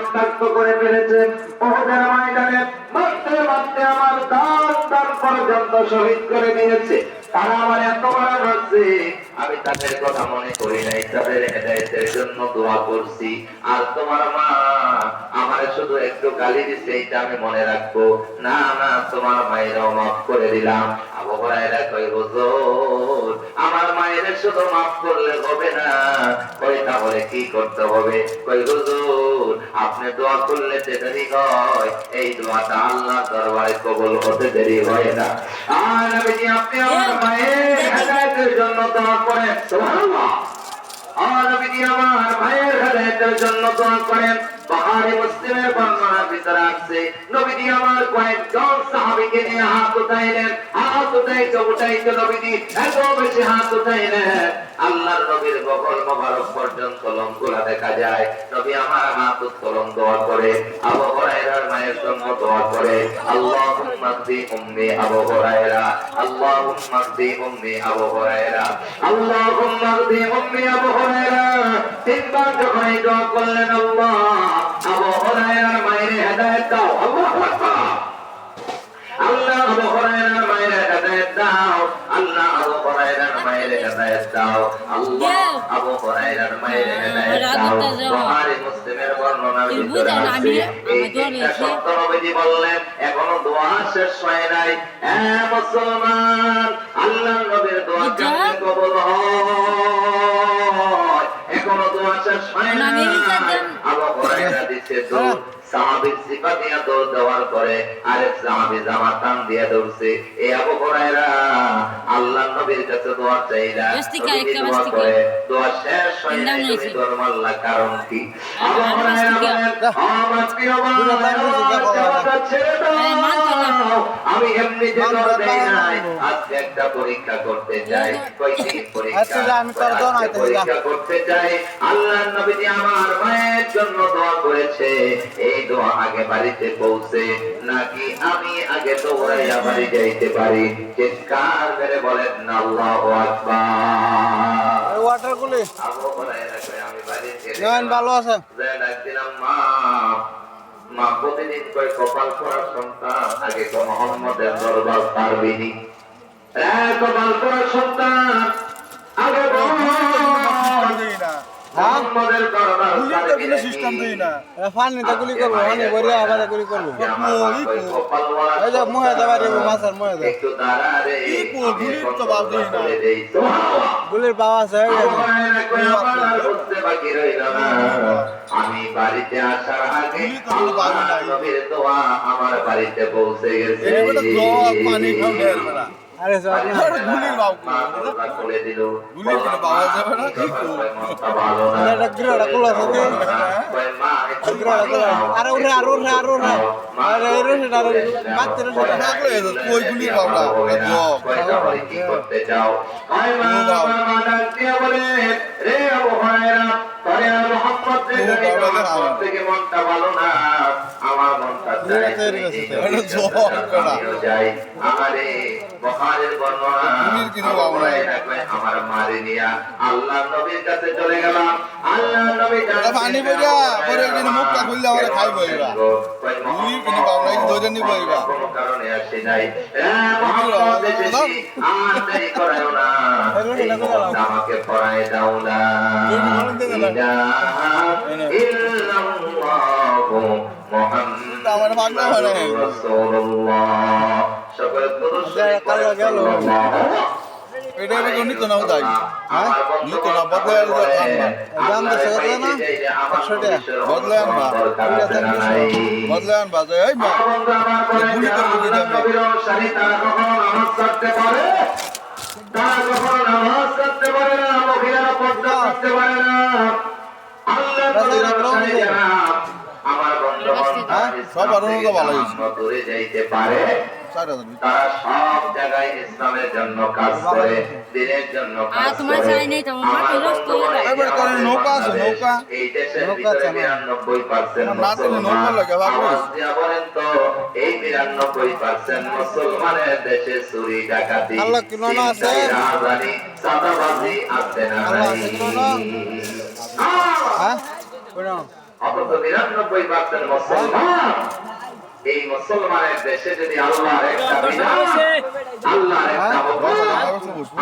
রক্তাক্ত করে ফেলেছে। উহুদের ময়দানে মারতে মারতে আমার দান পর্যন্ত শহীদ করে দিয়েছে। তারা আমার এত বড় হচ্ছে, আমি তাদের কথা মনে করি নাই, তাদের হেদায়েতের জন্য দোয়া করছি। আর তোমার মা আমার শুধু একটু গালি দিচ্ছে, এটা আমি মনে রাখবো না। না, তোমার মায়েরাও মাফ করে দিলাম। আবু হুরায়রা কই, হুজুর আমার মায়ের শুধু মাফ করলে হবে না, কই তাহলে কি করতে হবে? কই হুজুর আপনি দোয়া করলে যে দেরি হয়, এই দোয়াটা আল্লাহর দরবারে কবুল হতে দেরি হয় না। আর নবীজি আপনি আমার মায়ের হেদায়েতের জন্য দোয়া করেন, সুবহানাল্লাহ। আর নবীজি আমার মায়ের হেদায়েতের জন্য দোয়া করেন। বুখারী মুসলিমের বর্ণনার ভিতরে আছে, নবীজি আমার কয়েকজন সাহাবীকে নিয়ে হাত উঠাইলেন। হাত উঠাইতে নবীজি এত বেশি হাত উঠাইলেন, আল্লাহর নবীর বগল মোবারক পর্যন্ত লম্বুলা দেখা যায়। নবী আমার হাত উত্তোলন দোয়া করে, আবু হুরায়রার মায়ের জন্য দোয়া করে, আল্লাহুম্মা ইগফি উম্মি আবু হুরায়রা, আল্লাহুম্মা ইগফি উম্মি আবু হুরায়রা, আল্লাহুম্মা ইগফি উম্মি আবু হুরায়রা। তিনবার যখন এই দোয়া করলেন, আল্লাহ আবু হুরায়রার মায়ের হেদায়েত দাও, আল্লাহু আকবার। আল্লাহ আবু হুরায়রার মায়ের হেদায়েত দাও, আল্লাহ আবু হুরায়রার মায়ের হেদায়েত দাও, আল্লাহ আবু হুরায়রার মায়ের হেদায়েত দাও। বুখারী মুসলিমের বর্ণনার ভিতরে আছে, এইটা সত্য নবীজি বললেন। এখনো দোয়া শেষ হয় নাই। মুসলমান, আল্লাহর নবীর দোয়া কেমনে কবুল হয়? এখনো দোয়া শেষ হয় না। আবু হুরায়রা দিচ্ছে দৌড়, সাহাবীর সিফা দিয়া দৌড় দেওয়ার পরে আরেক সাহাবী জামা টান দিয়ে দৌড়ছে। এই আবু হুরায়রা আল্লাহর নবীর কাছে দোয়া চাইলা, নবীজি দোয়া করে, দোয়া শেষ হয় নাই, তুমি দৌড় মারলা কারণ কি? আবু হুরায়রা বলেন, আমার প্রিয় ভাই, ছেড়ে দাও, আমি এমনি যে দৌড় দেই নাই, আজকে একটা পরীক্ষা করতে চাই। কয়টি পরীক্ষা করতে চাই। আল্লাহর নবীজি আমার মায়ের জন্য দোয়া করেছে, এই দোয়া আগে বাড়িতে পৌঁছে নাকি আমি আগে দৌড়াইয়া বাড়ি যাইতে পারি? চিৎকার করে বলেন না আল্লাহু আকবার। ওয়াটার গুলি আবু হুরায়রা কয়, আমি বাড়িতে ভালো আছে, ডাকছিলাম মা। মা প্রতিদিন কয়, কপাল পড়ার সন্তান আগে তো মুহাম্মদের দরবার পারবিনি। কপাল পড়ার সন্তান আগে মুহাম্মদের দরবার পারবিনি। সিস্টেম দেই না পানিতে গুলি করব, পানি ভরে আবার গুলি করব। এই যে মোহে দাবারে মাছের মোহে দা একটু দাঁড়া রে, গুলি তো বাদ দেই না, সুবহানাল্লাহ। গুলির পাওয়া আছে। বুঝতে বাকি রইল না, আমি বাড়িতে আসার আগে আল্লাহর নবীর দোয়া আমার বাড়িতে পৌঁছে গেছে। আরে সব গুলির বাউ খুলে দিল, গুলি করে পাওয়া যাবে না, ঠিক তো ভালো না। এটা গ্রহটা খোলা থাকে, মা গ্রহটা খোলা। আরে ওরে আরে এরো সেটা বাচ্চারা সেটা লাগলে কই গুলি বাউলা কি করতে চাও? আয় মা ডাক দিয়ে বলে, রে আবু হুরায়রা, তোরে আর মুহাম্মদ থেকে মনটা ভালো না, আমার মনটা চাই আমারে। বুখারীর বর্ণনা, আমার মারে নিয়া আল্লাহর নবীর কাছে চলে গেলাম। আল্লাহর নবী পানি পড়া পরে একদিন মুখটা খুললে আমরা খাইব এরা গুলি কিনে পাও না, দুইটা নিব এরা কোনো কারণে আসে নাই। মুহাম্মদ এসেছি, আর দেরি করাও না, আমাকে পড়ায় দাও না। ইলাহা ইল্লাল্লাহু মুহাম্মাদুর রাসূলুল্লাহ। সকল এটা নিত না তাই, হ্যাঁ নিত না, বদলে দাম তো সরে না 100 টাকা বদলে আনবা, বদলে আনবা যে এই মা গুলি করব কি দাম নবীর শাড়ি তারা কখনো নামাজ পড়তে পারে, তারা কখনো নামাজ পড়তে পারে না, মহিলারা পর্দা করতে পারে না। আল্লাহ আমার বন্ধু-বান্ধব সবার অনুরোধ ভালো হয়েছে, দূরে যাইতে পারে, তারা সব জায়গায় ইসলামের জন্য কাজ করে, দিনের জন্য কাজ করে। নৌকা আছে, নৌকা এই দেশের ভিতরে 92% মুসলমান। আওয়াজ দিয়া বলেন তো, এই 92% মুসলমানের দেশে চুরি ডাকাতি, রাজধানী, চাঁদাবাজি আছে না নাই? হ্যাঁ অথচ 99% মুসলমান। এই মুসলমানের দেশে যদি আল্লাহর একটা বিধান, আল্লাহর একটা হুকুম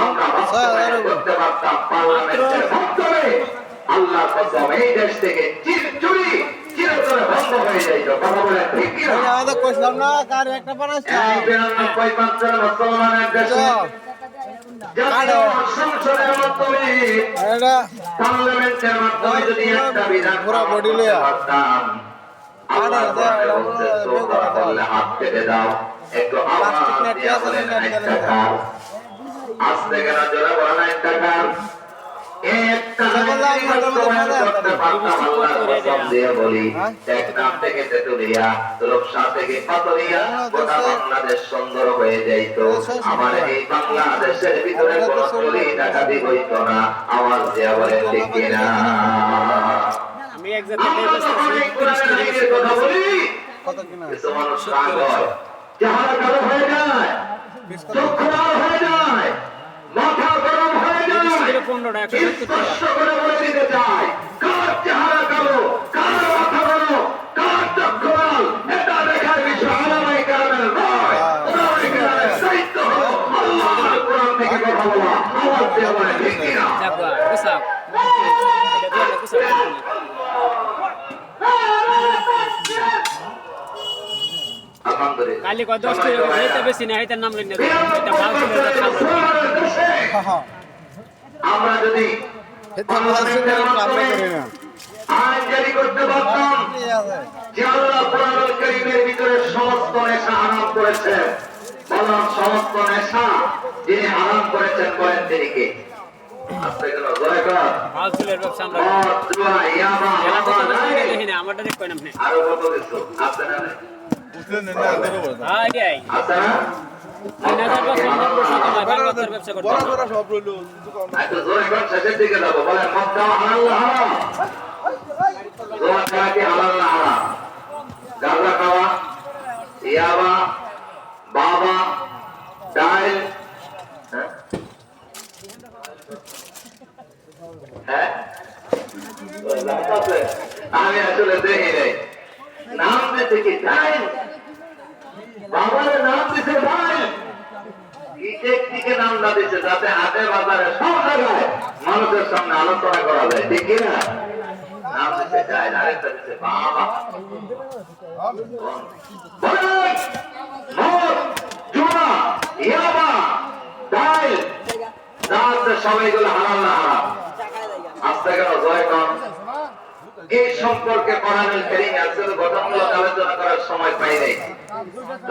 আমরা বাস্তবায়ন করতে পারতাম পার্লামেন্টের মাধ্যমে, আল্লাহর কসম এই দেশ থেকে চুরি চিরতরে বন্ধ হয়ে যাইত। কথা বলেন ঠিক কি না? আমাদের কইলাম না কার একটা বানাইছে এই 92% মুসলমানের দেশে জাতীয় সংসদের মাধ্যমে, এটা পার্লামেন্টের মাধ্যমে যদি একটা বিধান পুরো বডি লয়া পারতাম, আল্লাহ বলছে সোজা করলে হাত কেটে দাও, একটু আওয়াজ দিয়ে বলেন একটা কার, আস্তে কেন জোরে বলেন একটা কার, একটা করতে পারতাম আল্লাহর কসম দিয়ে বলি, টেকনাফ থেকে তেতুলিয়া, রূপসা থেকে পাতুরিয়া, গোটা বাংলাদেশ সুন্দর হয়ে যাইত। আমার এই বাংলাদেশের ভিতরে কোনো চুরি ডাকাতি হইতো না। আওয়াজ দিয়ে বলেন ঠিক কিনা? আমরা যখন এই কোরআনের আইনের কথা বলি, কত কিনা কিছু মানুষ রাগ হয়, চেহারা কালো হয়ে যায়, চোখ লাল হয়ে যায়, মাথা গরম হয়ে যায়। স্পষ্ট করে বলে দিতে চাই, কার চেহারা কালো, কার মাথা গরম, কার চোখ লাল, এটা দেখার বিষয় আলামায়ে কেরামের নয়। উলামায়ে কেরামের দায়িত্ব হলো আল্লাহর কোরআন থেকে কথা বলা। আওয়াজ দিয়ে বলে ঠিক কিনা? আলহামদুলিল্লাহ। কালি কত 10 টাকা হইতে বেশি না এটার নাম লইনা এটা ভাগ করে আমরা যদি এটা মুসলমান আমরা করি না আইন জারি করতে পারতাম যে আল্লাহ কোরআনুল কারীমের ভিতরে সমস্ত নেশা হারাম করেছেন, বললাম সমস্ত নেশা যিনি হারাম করেছেন বলেন তিনি কে? আপনি কেন জয় কর ফালতুলের ব্যবসা আমরা ইয়াবা এলা তো হারাম নাই। দেখি না আমারটা দেখ কই না আপনি আরো কত কিছু আছে না? বুঝলেন না আদর বলতা আগে আই আছে না? না যাবা সম্পর্ক সাথে বাংলাদেশের ব্যবসা করতে বড় বড় সব রইলো কিছু কম না এত জোরে কর শেষের দিকে যাবো। বলেন মক্কা হালাল না হারাম? জোয়া খেলা কি হালাল না হারাম? গাঁজা খাওয়া, ইয়াবা, বাবা, ডাইল, হ্যাঁ? আমি আসলে দেখি নাই। নাম দিতে কি ডাইল? বাবার নাম দিতে ডাইল। কিসের দিকে নাম না দিচ্ছে যাতে হাটে বাজারে সব জায়গায় মানুষের সামনে আলোচনা করা যায়, ঠিক কিনা? নাম দিচ্ছে ডাইল, আরেকটা দিচ্ছে বাবা। বলেন, মদ, জুয়া, ইয়াবা, ডাইল, যা আছে সবাইগুলো হালাল না হারাম? আস্তে কেন জয় কর। এই সম্পর্কে কোরআনুল কারীম আসলে গঠনমূলক আলোচনা করার সময় পাই নাই।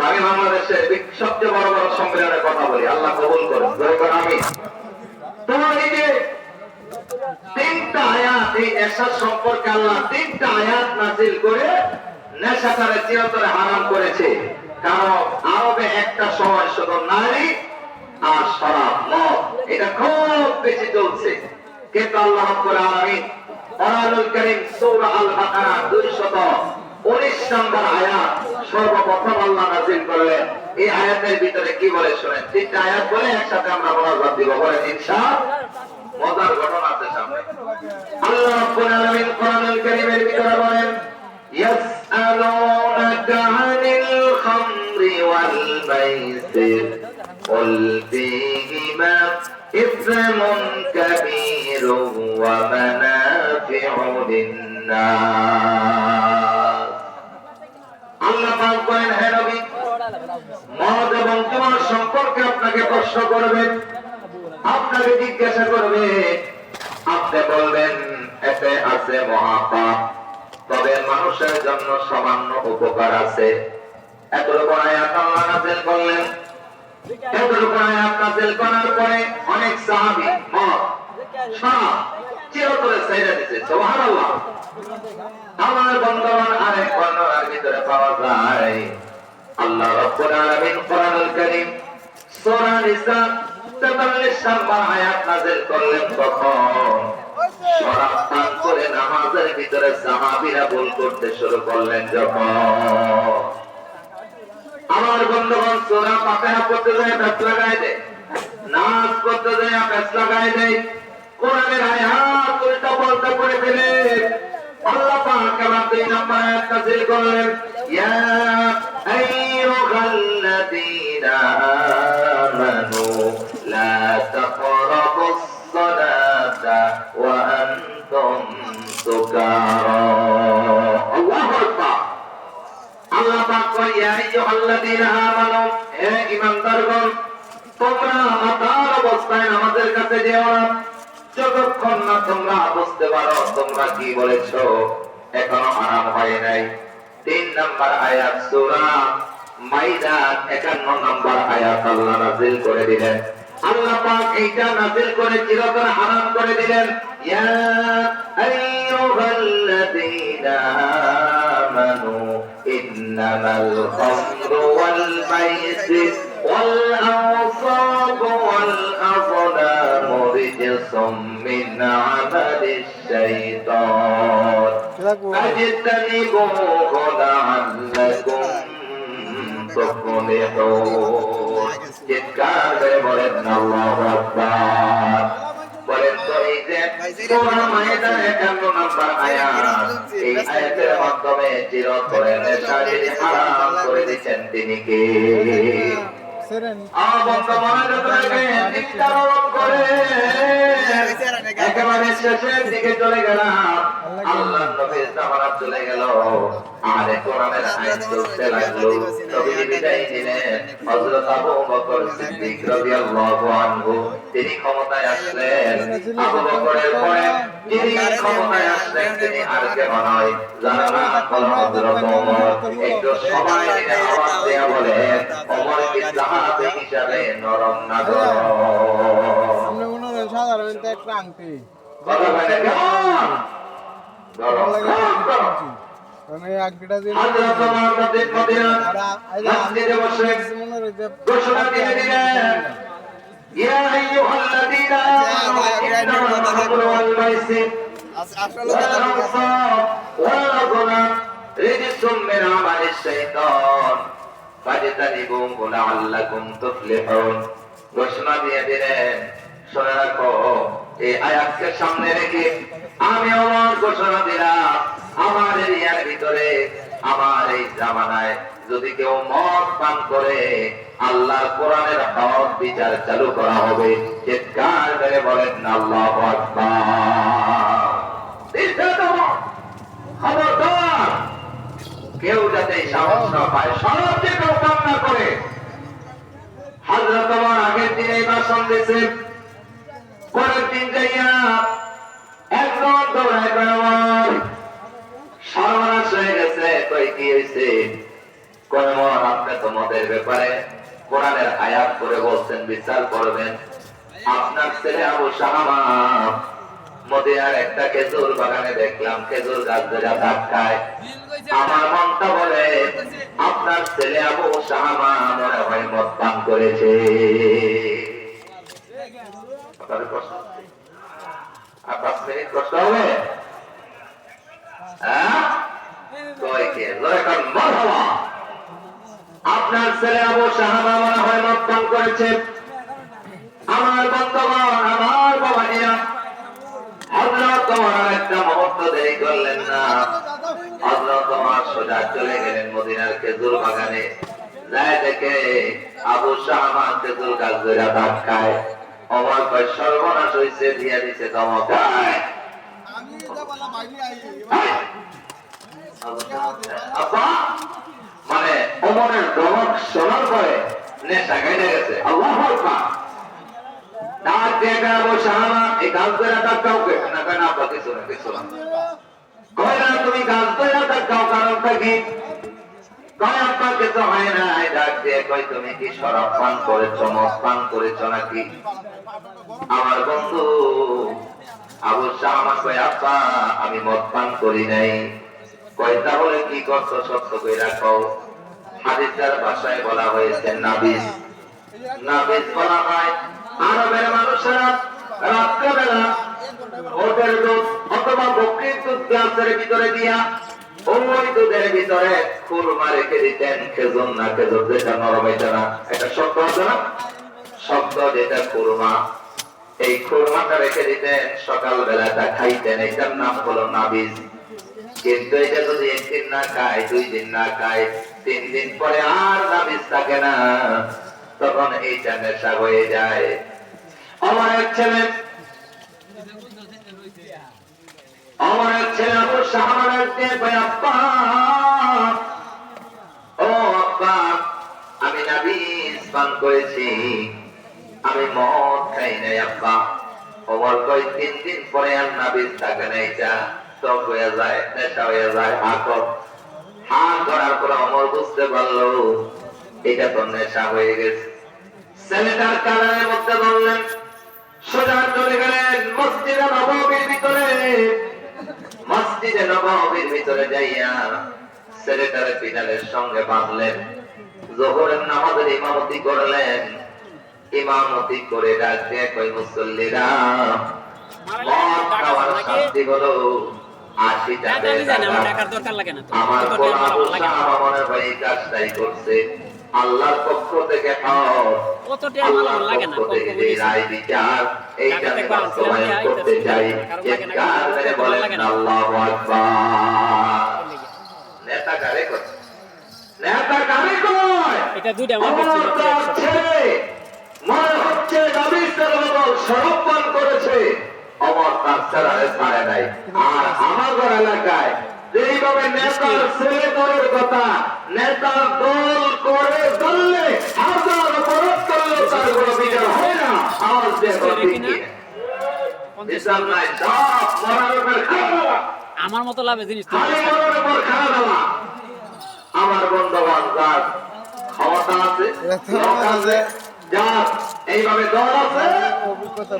আমি বাংলাদেশের সবচেয়ে বড় বড় সম্মেলনের কথা বলি, আল্লাহ কবুল করুন। জয় কর আমিন। তোমার এই যে 3টা আয়াত, এই নেশা সম্পর্কে আল্লাহ 3টা আয়াত নাযিল করে নেশাটারে চিরতরে হারাম করেছে। কারণ আরবে একটা সময় শুধু নারী আর শরাব, মদ, এটা খুব বেশি চলছে। কিন্তু আল্লাহ রাব্বুল আলামিন কোরআনুল কারীম সূরা আল বাকারা 219 নম্বর আয়াত সর্বপ্রথম আল্লাহ নাযিল করলেন। এই আয়াতের ভিতরে কি বলে শুনেন। 3টা আয়াত বলে একসাথে আমরা মুনাজাত দিব, বলেন ইনশাআল্লাহ। মজার ঘটনা আছে সামনে। আল্লাহ রাব্বুল আলামিন কোরআনুল কারীমের ভিতরে বলেন, ইয়াসআলুনাকা আনিল খামরি ওয়াল মাইসির কুল ফীহিমা ইসমুন কাবীরুন ওয়া মানাফিউ লিন-নাস। আল্লাহ পাক বলেন, হে নবী, মদ এবং জুয়া সম্পর্কে আপনাকে প্রশ্ন করবে, আপনাকে জিজ্ঞাসা করবে, আপনি বলবেন এতে আছে মহাপাপ, তবে মানুষের জন্য সামান্য উপকার আছে। এতটুকু আয়াত আল্লাহ নাযিল করলেন। এতটুকু আয়াত নাযিল করার পরে অনেক সাহাবী মদ, শরাব চিরতরে ছেড়ে দিয়েছে। সুবহানাল্লাহ। আমার বন্ধুগণ, আরেক বর্ণনার ভিতরে পাওয়া যায় আল্লাহ রাব্বুল আলামিন কোরআনুল কারীম সূরা নিসা 43 নম্বর আয়াত নাযিল করলেন। তখন শরাব পান করে নামাজের ভিতরে সাহাবীরা ভুল করতে শুরু করলেন। যখন আমার বন্ধুগণ সূরা ফাতিহা পড়তে যায় ব্যাস লাগায় দেয়, নামাজ পড়তে যায় ব্যাস লাগায় দেয়, কোরআনের আয়াত উল্টা পাল্টা করে ফেলে। আল্লাহ পাক আবার 2 নম্বর আয়াত নাযিল করলেন ইয়া আইয়ুহাল্লাযীনা আমানু লা তাকরাবুস সালাতা ওয়া আনতুম সুকারা আল্লাহু আকবার আল্লাহ পাক কয় ইয়া আইয়ুহাল্লাযীনা আমানু হে ঈমানদারগণ তোমরা মাতার অবস্থায় আমাদের কাছে যেও না যতক্ষণ না তোমরা বুঝতে পারো তোমরা কি বলেছো এখনো হারাম হয় নাই 3 নম্বর আয়াত সূরা মাইদা 51 নম্বর আয়াত আল্লাহ নাযিল করে দিলেন আল্লাহ পাক এইটা নাযিল করে চিরতরে হারাম করে দিলেন ইয়া আইয়ুহাল্লাযীনা আমানু ইন্নামাল খামরু ওয়াল মাইসির ওয়াল আনসাবু ওয়াল আযলামু রিজসুম মিন আমালিশ শাইতান ফাজতানিবুহু লাআল্লাকুম তুফলিহুন চিৎকার করে বলেন আল্লাহু আকবার বলেন তো এই যে সূরা মাইদা 51 নম্বর আয়াত এই আয়াতের মাধ্যমে চিরতরে নেশা যিনি হারাম করে দিয়েছেন তিনি কে একেবারে শেষের দিকে চলে গেলাম আল্লাহ নবীর জামানাত চলে গেল আর কোরআনের আয়াত চলতে লাগলো নবী বিদায় নিলেন হযরত আবু বকর সিদ্দিক রাদিয়াল্লাহু আনহু তিনি ক্ষমতায় আসলেন আবু বকরের পরে যিনি ক্ষমতায় আসলেন তিনি আর কেউ নয় জানা হযরত ওমর একটু সময় নিয়ে আওয়াজ দেয়া বলেন ওমর কি সাহাবী হিসাবে নরম না আমরা মনে হয় সাধারণত একটা আংটি কথা বলে কেমন আমি আংটিটা দিয়ে হযরত ওমর মদিনা মসজিদে বসে ঘোষণা দিয়ে দিলেন ইয়া আইয়ুহাল্লাযীনা আমানু ইন্নামাল খামরু ওয়াল মাইসির আসলে ওয়াল আনসাব ওয়াল আযলাম রিজসুম মিন আমালিশ শাইতান ফাজতানিবুহু লাআল্লাকুম তুফলিহুন ঘোষণা দিয়ে দিলেন শুনে রাখো এই আয়াতকে সামনে রেখে আমি আমার ঘোষণা দিলাম আমার এরিয়ার ভিতরে আমার এই জামানায় যদি কেউ মদ পান করে আল্লাহর কোরআনের হক বিচার চালু করা হবে চিৎকার করে বলেন আল্লাহু আকবার খবরদার কেউ যাতে সাহস না পায় সমাজে কেউ পান না করে হযরত ওমর আগের দিনে ভাষণ দিয়েছে পরের দিন যাইয়া একজন দৌড়ায় ওমর সর্বনাশ হয়ে গেছে কই কি হয়েছে কই ওমর আপনি তো মদের ব্যাপারে কোরআনের আয়াত করে বলছেন বিচার করবেন আপনার ছেলে আবু শাহামা মদিনার একটা খেজুর বাগানে দেখলাম খেজুর গাছ ধরে ধাক্কায় আমার মনটা বলে আপনার ছেলে আবু শাহামা মনে হয় মদ পান করেছে আপনার মিনিট কষ্ট হবে আপনার ছেলে আবু শাহামা মনে হয় মদ পান করেছে আমার বন্ধুগণ আমার বাবা নিয়া হযরত ওমর একটা মুহূর্ত দেরি করলেন না হযরত ওমর সোজা চলে গেলেন মদিনার খেজুর বাগানে যায় দেখে আবু শাহামা খেজুর গাছ ধরে ধাক্কায় ওমর কয় সর্বনাশ হইছে দিয়া দিছে ধমকায় আব্বা মানে ওমরের ধমক শোনার পরে নেশা গাইতে গেছে আল্লাহু আকবার ডাক দিয়ে আবু শাহামা এই গাছ ধরে ধাক্কাও কে না কেন আব্বা কিছু না কয় না তুমি গাছ ধরে ধাক্কাও কারণটা কি কয় আব্বা কিছু হয় না ডাক দিয়ে কয় তুমি কি শরাব পান করেছো মদ পান করেছো নাকি আমার বন্ধু আবু শাহামা কয় আব্বা আমি মদ পান করি নাই কয় তাহলে কি করছো সত্য কইরা কও হাদিসের ভাষায় বলা হয়েছে নাবিজ বলা হয় আরবের মানুষেরা রাত্রেবেলা ওদের দুধ অথবা বকরির দুধ গ্লাসের ভিতরে দিয়া ওই দুধের ভিতরে খুরমা রেখে দিতেন খেজুর না খেজুর যেটা নরম এটা না একটা শব্দ আছে না শব্দ যেটা খুরমা এই খুরমাটা রেখে দিতেন সকাল বেলাটা খাইতেন এটার নাম হলো নাবিজ কিন্তু এটা যদি একদিন না খায়, 2 দিন না খায়, 3 দিন পরে আর নাবিজ থাকে না, তখন এইটা নেশা হয়ে যায়। আমার এক ছেলে আবু শাহমানকে কয়, আব্বা, ও আব্বা, আমি নাবিজ পান করেছি, আমি মদ খাই নাই আব্বা। ওমর কয়, 3 দিন পরে আর নাবিজ থাকে না, এটা টক হয়ে যায়, নেশা হয়ে যায়। হাত ধরার পরে ওমর বুঝতে পারলো এটা তো নেশা হয়ে গেছে। ছেলেটার কানের মধ্যে ধরলেন, সোজা চলে গেলেন মসজিদে নববীর ভিতরে। মসজিদে নববীর ভিতরে যাইয়া ছেলেটারে পিলারের সঙ্গে বাঁধলেন, যোহরের নামাজের ইমামতি করলেন। ইমামতি করে ডাকতে কই, মুসল্লিরা, মদ খাওয়ার শাস্তি হলো 80 টাকা। টাকার দরকার লাগে না তো। আমার কত কোন টাকা মারা লাগে না। আমার মনে হয় এই কাজটাই করছে। আল্লাহর পক্ষ থেকে কত টাকা মারা লাগে না। কম কম দিছে। রায় বিচার এইটা বাস্তবায়ন করতে চাই। চিৎকার মেরে বলেন আল্লাহু আকবার। নেতা কারে কয়? নেতা কারে কয়? এটা দুইটা আমার কাছে ছেলে মনে হচ্ছে নবী সাল্লাল্লাহু সম্মান করেছে, অমর তার ছেড়ে ছাড়ে নাই। আর আমাদের এলাকায় যেইভাবে নেতার ছেলে দলের কথা, নেতার দল করে দললে হাজার অপরাধ করলেও তার কোনো বিচার হয় না। আওয়াজ দিয়ে ইসলাম নাই, সব মরার উপর খাওয়া দেওয়া, আমার মতো লাভে জিনিস তো খালি মরার উপর খাওয়া দেওয়া। আমার বন্ধুবান যার ক্ষমতা আছে, লোক আছে, যার এইভাবে দল আছে,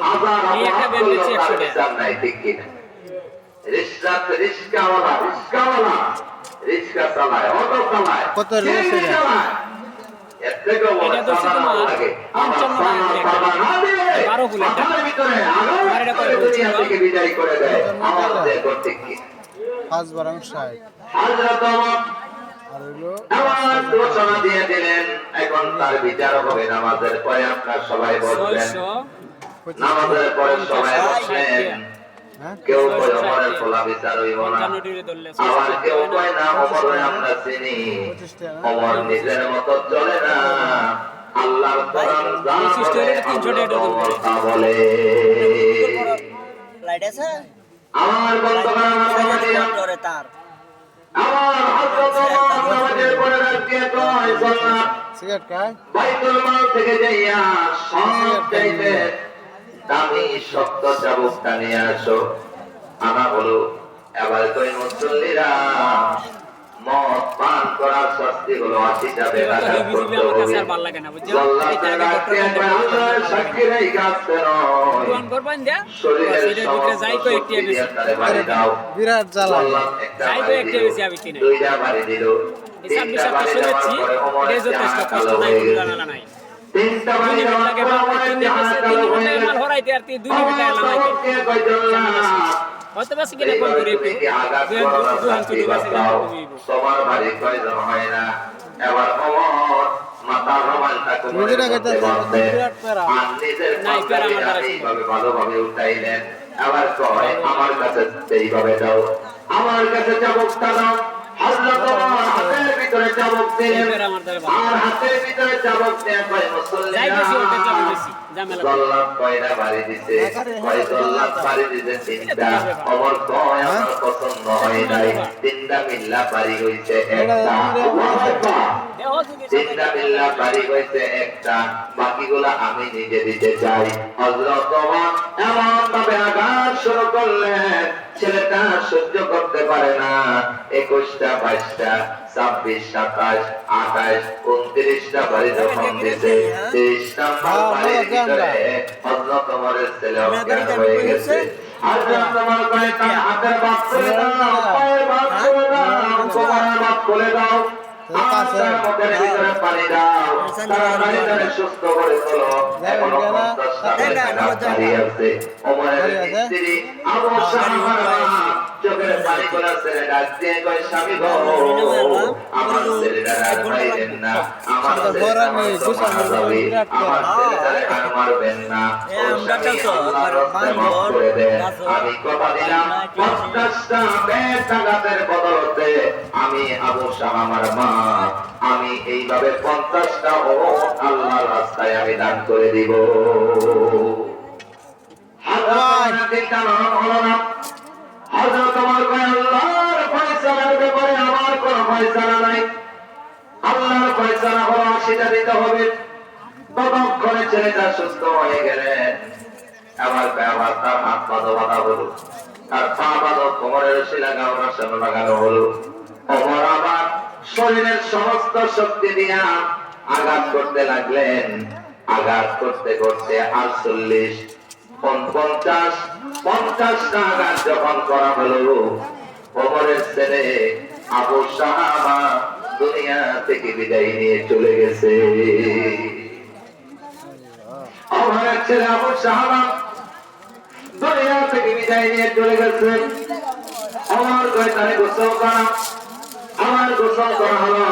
হাজার অপরাধ করলেও তার বিচার নাই, ঠিক কিনা? রিস্কাওয়ালা রিস্কা চালায়, অটো চালায়, কত ট্রেন চালায়, এর থেকেও বড় এটা তো সাধারণ তোমার লাগে। আমার 55 সাধারণ বাবা না দিলে 12 ফুলের টাকা। মাথার ভিতরে আগুন আমার এটা করে কয় দুনিয়া বলছিল? থেকে বিদায় করে দেয়। আমার দেহ করতে কি 5/60 হযরত ওমর আর হলো নামাজ ঘোষণা দিয়ে দিলেন, এখন তার বিচার হবে নামাজের পরে। আপনার সবাই বলবেন, 600 নামাজের পরে সবাই বলবেন, হ্যাঁ কেউ কয় ওমরের খোলা বিচার হইব না, 55 ডিগ্রি ধরলে আবার কেউ কয় না ওমরে আমরা চিনি, ওমর নিজের মতো চলে না, আল্লাহর কোরআন যা বলে ওমর তা বলে। লাইট আছে আমার বন্ধুরা, আমার বাবাজিরা, তার আমার হযরত ওমর নামাজের পরে রাখিয়ে কয়, সাল্লাল্লাহু সিগারেট খায় বাইতুল মাল থেকে যাইয়া সব চাইতে দামি শক্ত চাবুকটা নিয়ে আসো। আনা হলো, এবার কই মুসল্লিরা, মদ পান করার শাস্তি হলো 80 টাকা বেকার করতে হবে। সাক্ষী নেই গাছতে নয়, কোন করবেন যা শরীরের সেটা ভিতরে যাই কো একটি শক্তি দিয়ে বেশি তারে বাড়ি দাও। বিরাট জ্বালা বললাম একটা যাই কো বাড়ি একটি দিল, বেশি আমি কিনে 2টা বাড়ি দিল, হিসাব 3টা হিসাব বাড়ি দেওয়ার শুনেছি পরে ওমরের এটা যথেষ্ট চেহারা কষ্ট কালো নাই হয়ে কোনো গেছে। জানালা নাই 3টা বাড়ি দুই দেওয়ার লাগে পরে বাবা ওমরের তিন চেহারা দিকে কালো হয়ে মাল গেছে। হরাইতে আর 2 দিকে লাগাইতে হয়তো বাসি কিনে কম করে একটু দুহান চুরি বাসি কিনে কমিব তোমার বাড়ি প্রয়োজন হয় না। এবার ওমর মাথার রোমালটা কোমরের মধ্যে বাঁধলেন, বিরাট প্যারা আর নিজের নাই, প্যারা আমার দ্বারা এইভাবে ভালোভাবে উঠাইলেন। এবার কয়, আমার কাছে এইভাবে দাও, আমার কাছে চাবুকটা দাও। হযরত ওমর হাতের ভিতরে চাবুক দিলেন, এবার আমার দ্বারা আর হাতের ভিতরে চাবুক দিয়ে কয়, যাই বেশি ওটা মুসল্লিরা, যাবে বেশি ঝামেলা জল্লাদ কয়টা বাড়ি দিছে? কয় জল্লাদ বাড়ি দিছে 3টা। ওমর কয়, আমার পছন্দ হয় নাই, 3টা মিল্লা বাড়ি হইছে একটা। আল্লাহু আকবার। দেহ দিকে 3টা মিল্লা বাড়ি হইছে একটা, বাকিগুলা আমি নিজে দিতে চাই। হযরত ওমর এমন ভাবে আঘাত শুরু করলেন, ছেলেটা সহ্য করতে পারে না। 21টা 22টা 26 27 28 29টা বাড়ি যখন দিছে, 30 নাম্বার বাড়ির ভিতরে হযরত ওমরের ছেলে অজ্ঞান হয়ে গেছে। হযরত ওমর কয়, তার হাতের বাত খুলে দাও, পায়ের বাত খুলে দাও, কোমরের বাত খুলে দাও, আর তার মুখের ভিতরে পানি দাও, তাড়াতাড়ি তারে সুস্থ করে তোলো। এখনো 50টা টাকা দাঁড়িয়ে আছে। ওমরের স্ত্রী আবু সাহাবা চোখের পানি গুলা ছেড়ে ডাক দিয়ে কয়, স্বামী গো, আমার ছেলেটা আর মাইরেন না, আমার ছেলেটা হয়তো মারা যাবে, আমার ছেলেটারে আর মারবেন না, ও স্বামী আল্লাহর রাস্তায় মাফ করে দেন। আমি কথা দিলাম 50টা বেতাগাতের বদলতে আমি আবু শাহ আমার মা, আমি এইভাবে 50টা ও আল্লাহর রাস্তায় আমি দান করে দিব। হযরত ওমর কয় আল্লাহর ফয়সালার ব্যাপারে আমার কোনো ফয়সালা নাই, আল্লাহর ফয়সালা হলো 80টা দিতে হবে। ততক্ষণে ছেলেটা সুস্থ হয়ে গেলেন। আমার তার হাত বাঁধা বাঁধা হলো, তার পা বাঁধা কোমরের রশি লাগানো হলো। ওমর আবার শরীরের সমস্ত শক্তি দিয়া আঘাত করতে লাগলেন। আঘাত করতে করতে 48 50টা আঘাত যখন করা হলো, ওমরের ছেলে আবু সাহাবা দুনিয়া থেকে বিদায় নিয়ে চলে গেছে। ওমরের ছেলে আবু সাহাবা দুনিয়া থেকে বিদায় নিয়ে চলে গেছে। ওমর কয় তারে গোসল করা, আমার গোসল করা হলো।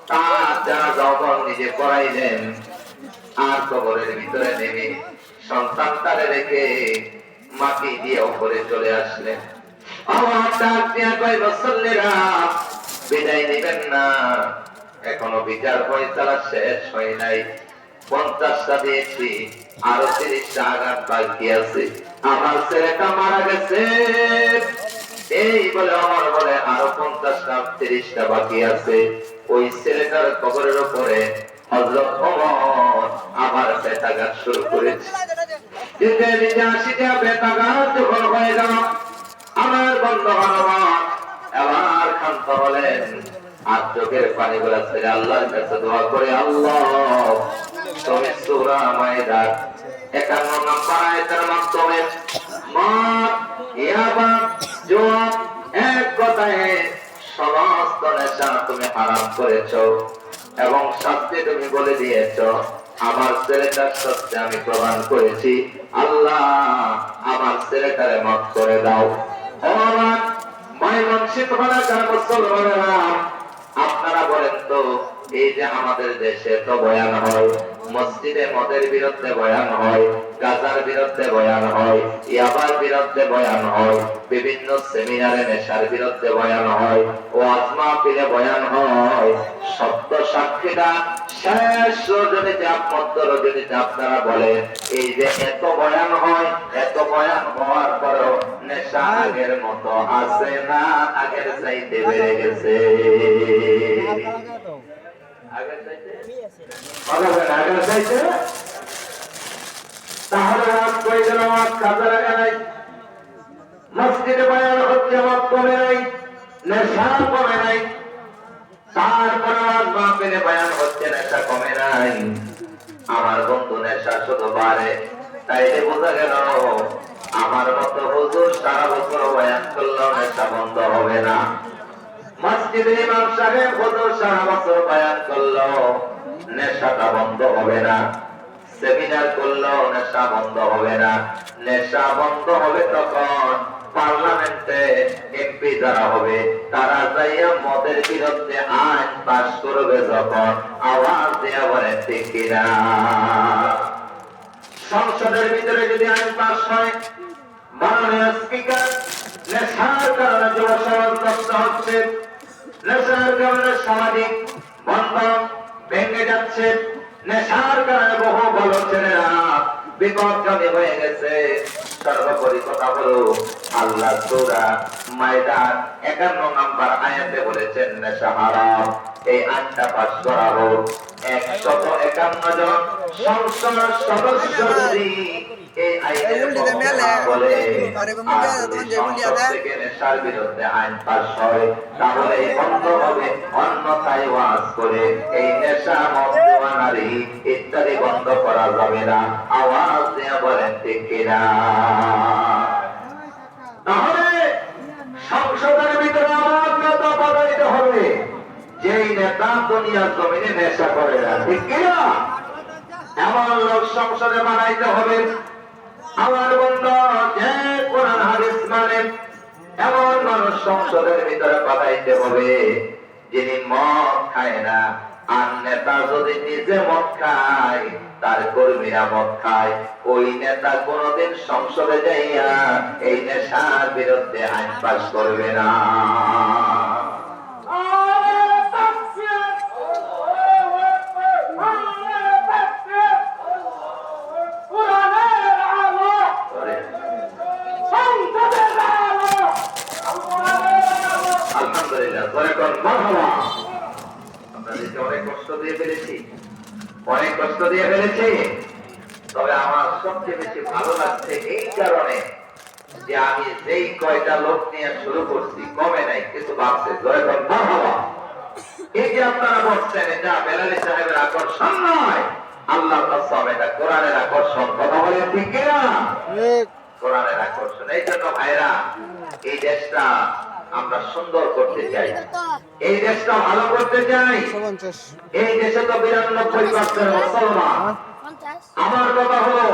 তার যারা যখন নিজে পড়াইলেন আর কবরের ভিতরে নেমে সন্তানটারে রেখে মাটি দিয়ে উপরে চলে আসলেন। আমার ডাক দিয়া কয় মুসল্লিরা বিদায় নেবেন না, এখনো বিচার ফয়সালা শেষ হয় নাই। 50টা দিয়েছি, আরো 30টা আঘাত বাকি আছে। আমার ছেলেটা মারা গেছে এই বলে আমার বলে আরো 50টা 30টা বাকি আছে। ওই ছেলেটার কবরের উপরে হযরত ওমর আবার বেতাঘাত শুরু করেছে। দিতে দিতে 80টা বেতাঘাত যখন হয়ে গেল, আমার বন্ধু বান্ধব এবার ক্ষান্ত হলেন। আর চোখের পানিগুলা ছেড়ে আল্লাহর কাছে দোয়া করে, আল্লাহ তুমি সূরা মায়দার 51 নম্বর আয়াতের মাধ্যমে মদ, ইয়াবা, জুয়া, এক কথায় সমস্ত নেশা তুমি হারাম করেছো এবং শাস্তি তুমি বলে দিয়েছো। আমার ছেলেটার সত্যি আমি প্রমাণ করেছি, আল্লাহ আমার ছেলেটারে মাফ করে দাও। ও আমার ময়মনসিংহ এলাকার মুসলমানেরা, আপনারা বলেন তো, এই যে আমাদের দেশে তো বয়ান হয়, মসজিদে মদের বিরুদ্ধে বয়ান হয়, গাঁজার বিরুদ্ধে বয়ান হয়, ইয়াবার বিরুদ্ধে বয়ান হয়, বিভিন্ন সেমিনারে নেশার বিরুদ্ধে বয়ান হয়, ওয়াজ মাহফিলে বয়ান হয়। সত্য সাক্ষীরা শেষ রজনীতে মধ্য রজনীতে আপনারা বলেন, এই যে এত বয়ান হয়, এত বয়ান হওয়ার পরও নেশা আগের মতো আছে না আগের চাইতে বেড়ে গেছে? তাহলে মসজিদে বয়ান হচ্ছে, মদ কমে নাই, নেশা কমে নাই, তারপরে মাহফিলে বয়ান হচ্ছে, নেশা কমে নাই। আমার বন্ধু নেশা শুধু বাড়ে। তাইলে বোঝা গেল আমার মতো হুজুর সারা বছর বয়ান করলেও নেশা বন্ধ হবে না। মসজিদে ইমাম সাহেব হুজুর সারা বছর বয়ান করলেও নেশাটা বন্ধ হবে না। সেমিনার করলেও নেশা বন্ধ হবে না। নেশা বন্ধ হবে তখন পার্লামেন্টে এমপি যারা হবে তারা যাইয়া মদের বিরুদ্ধে আইন পাস করবে, যখন আওয়াজ দেওয়া বলে ঠিক কিনা। সংসদের ভিতরে যদি আইন পাস হয়, মাননীয় স্পিকার নেশার কারণে যুব সমাজ নষ্ট হচ্ছে, নেশার কারণে সামাজিক বন্ধন ভেঙে যাচ্ছে, নেশার কারণে বহু ভালো ছেলেরা বিপদগামী হয়ে গেছে। সর্বোপরি কথা হলো, আল্লাহ সূরা মায়দার 51 নম্বর আয়াতে বলেছেন নেশা হারাম। এই আইনটা পাস করা হোক। 151 জন সংসদ সদস্য যদি এই আইনের কথা বলে, নেশার বিরুদ্ধে আইন পাস হয়, তাহলে বন্ধ হবে। অন্যথায় ওয়াজ করে এই নেশা, মদ, জুয়া, নারী ইত্যাদি বন্ধ করা যাবে না। আওয়াজ দিয়ে বলেন ঠিক কিনা? তাহলে সংসদের ভিতরে আমার নেতা বানাইতে হবে, যেই নেতা দুনিয়ার জমিনে নেশা করে না, ঠিক কিনা? এমন লোক সংসদে বানাইতে হবে। আমার বন্ধু যে কোরআন হাদিস মানে এমন মানুষ সংসদের ভিতরে পাঠাইতে হবে যিনি মদ খায় না, আর নেতা যদি নিজে মদ খায়, তার কর্মীরা মদ খায়, ওই নেতা কোনদিন সংসদে যাইয়া এই নেশার বিরুদ্ধে আইন পাস করবে না। আলহামদুলিল্লাহ, পরে কোন মারহাবা। আপনাদেরকে অনেক কষ্ট দিয়ে ফেলেছি, অনেক কষ্ট দিয়ে ফেলেছি, তবে আমার সবচেয়ে বেশি ভালো লাগছে এই কারণে যে আমি যেই কয়টা লোক নিয়ে শুরু করছি কমে নাই, কিছু বাড়ছে। জয় কোন মারহাবা। এই যে আপনারা বলছেন এটা বেলালী সাহেবের আকর্ষণ নয়, আল্লাহ কসম এটা কোরআনের আকর্ষণ। কথা বলেন ঠিক কিনা? কোরআনের আকর্ষণ। এই জন্য ভাইরা, এই দেশটা আমরা সুন্দর করতে চাই, এই দেশটা ভালো করতে চাই। এই দেশে তো 92% মুসলমান। আমার কথা হলো,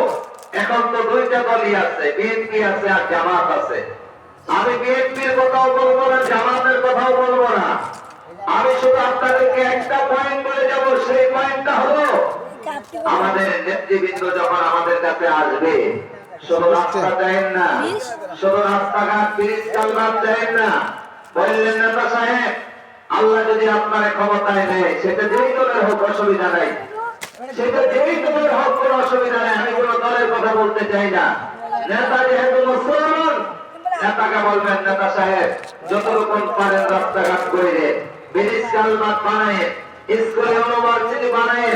এখন তো দুইটা দলই আছে, বিএনপি আছে আর জামাত আছে। আমি বিএনপির কথাও বলবো না, জামাতের কথাও বলবো না। আমি শুধু আপনাদেরকে একটা পয়েন্ট বলে যাব, সেই পয়েন্টটা হলো আমাদের নেতৃবৃন্দ যখন আমাদের কাছে আসবে, শুধু রাস্তা দেন না, শুধু রাস্তাঘাট ব্রিজ কালভার্ট দেন না। বললেন নেতা সাহেব, আল্লাহ যদি আপনার ক্ষমতায় নেয়, সেটা যেই দলের হোক অসুবিধা নাই, সেটা যেই দলের হোক কোনো অসুবিধা নেই। আমি কোনো দলের কথা বলতে চাই না। নেতা যেহেতু মুসলমান, নেতাকে বলবেন নেতা সাহেব যতটুকু পারেন রাস্তাঘাট করে ব্রিজ কালভার্ট বানায়, স্কুল ইউনিভার্সিটি বানায়।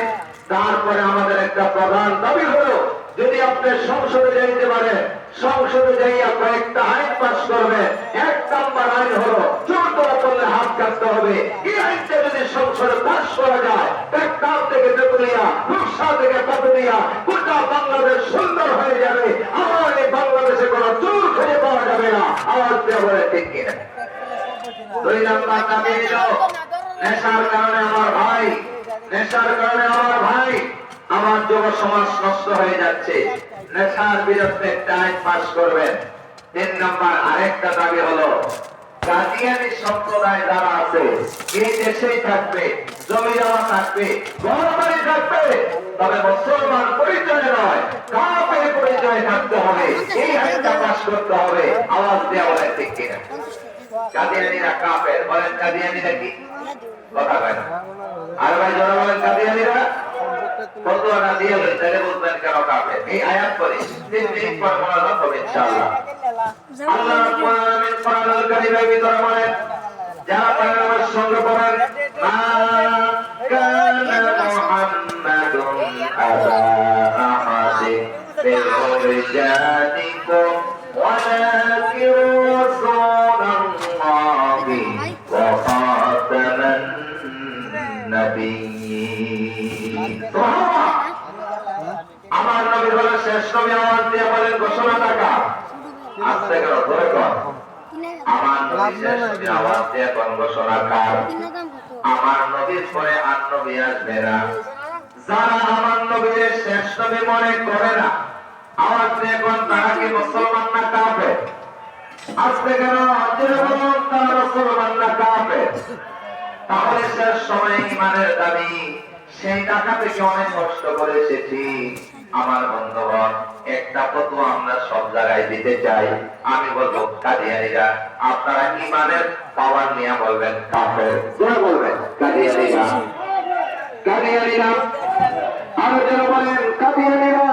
তারপরে আমাদের একটা প্রধান দাবি হলো, যদি আপনি সংসদে যাইতে পারেন, সংসদে যাইয়া কয়েকটা আইন পাস করবে। 1 নম্বর আইন হলো চোর ধরা পড়লে হাত কাটতে হবে। এই আইনটা যদি সংসদে পাস করা যায়, টেকনাফ থেকে তেতুলিয়া, রূপসা থেকে পাতুলিয়া, গোটা বাংলাদেশ সুন্দর হয়ে যাবে। আমার এই বাংলাদেশে কোনো চোর খুঁজে পাওয়া যাবে না। আওয়াজ দেওয়া বলে ঠিক কিনা? 2 নম্বর দাবি হলো, নেশার কারণে আমার ভাই, নেশার কারণে আমার ভাই, আমার যুব সমাজ নষ্ট হয়ে যাচ্ছে। নেশার বিরুদ্ধে একটা আইন পাস করবেন। 3 নম্বর আরেকটা দাবি হলো, কাদিয়ানী সম্প্রদায় যারা আছে এই দেশেই থাকবে, জমি জমা থাকবে, ঘর বাড়ি থাকবে, তবে মুসলমান পরিচয় নয়, কাফের পরিচয় থাকতে হবে। এই আইনটা পাস করতে হবে। আওয়াজ দেওয়া বলে ঠিক কিনা? কাদিয়ানীরা কাফের, বলেন কাদিয়ানীরা কি? কথা কয় না। আর ভাই যারা বলেন কাদিয়ানীরা ফতোয়া দিয়ে তাহলে বলবেন কেন কাফের? এই আয়াত পড়ে 3 মিনিট পর মোনাজাত হবে ইনশাআল্লাহ। আল্লাহ রাব্বুল আলামিন কোরআনুল কারীমের ভিতরে বলেন, যারা পারেন আমার সঙ্গে পড়েন, মা কানা মুহাম্মাদুন আবা আহাদিন মিন রিজালিকুম ওয়ালাকিন রাসূলুল্লাহি ওয়া খাতামান নাবিয়্যিন। আমার নবী হলো শেষ নবী। আওয়াজ দিয়ে বলেন ঘোষণা টাকা আস্তে করো, ধরে কর। আমার নবী শেষ নবী। আওয়াজ দিয়ে কোন ঘোষণা কার? আমার নবীর পরে আর নবী আসবে না। যারা আমার নবীর শেষ নবী মনে করে না, আওয়াজ দিয়ে কোন তারা কি মুসলমান না কাফের? আস্তে কেন হাজির বলুন, তারা মুসলমান না কাফের? তাহলে শেষ সময় ইমানের দাবি, সেই টাকা থেকে অনেক কষ্ট করে এসেছি। আমার বন্ধুগণ, একটা ফতোয়া আমরা সব জায়গায় দিতে চাই। আমি বলবো কাদিয়ানীরা, আপনারা ইমানের পাওয়ার নিয়ে বলবেন কাফের। কে বলবেন? কাদিয়ানীরা। কাদিয়ানীরা আরো যারা বলেন কাদিয়ানীরা,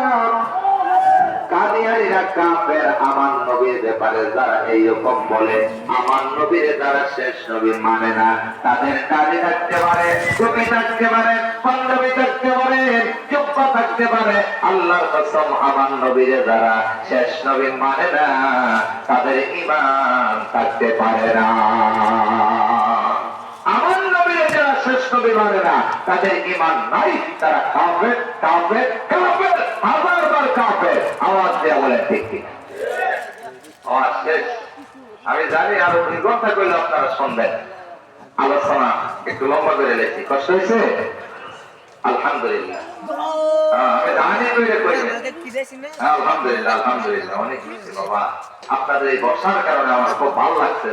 কাদিয়ানীরা কাফের। আমার নবীর ব্যাপারে যারা এইরকম বলে, আমার নবীর যারা শেষ নবী মানে না, তাদের দাড়ি থাকতে পারে, টুপি থাকতে পারে, পাঞ্জাবি থাকতে পারে, জুব্বা থাকতে পারে, আল্লাহর কসম আমার নবীর যারা শেষ নবী মানে না, তাদের ঈমান থাকতে পারে না। আমার নবীর যারা শেষ নবী মানে না, তাদের ঈমান নাই, তারা কাফের, কাফের, কাফের, হাজারবার কাফের। আওয়াজ দেওয়া বলে ঠিক কিনা? আওয়াজ শেষ। আমি জানি আরো 2 ঘন্টা করলে আপনারা শুনবেন। আলোচনা একটু লম্বা করে লেছি, কষ্ট হয়েছে? আলহামদুলিল্লাহ। আমি জানি তৈরি করি। আলহামদুলিল্লাহ, আলহামদুলিল্লাহ, অনেক কিছু বাবা। আপনাদের এই বর্ষার কারণে আমার খুব ভালো লাগছে।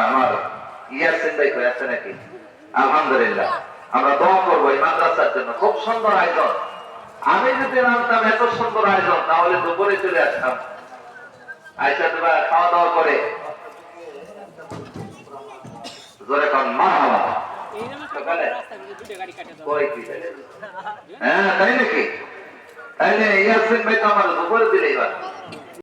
আমার ইয়াসিন ভাই কই আছে নাকি? আলহামদুলিল্লাহ, আমরা দোয়া করবো এই মাদ্রাসার জন্য। খুব সুন্দর আয়োজন। আমি যদি জানতাম এত সুন্দর আয়োজন, তাহলে দুপুরে চলে আসতাম, আইসা তোমরা খাওয়া দাওয়া করে জোরে কোন মারহাবা। সকালে কই কি তাই? হ্যাঁ তাই নাকি? তাইলে ইয়াসিন ভাই তো আমার দুপুরে দিলেই পারে।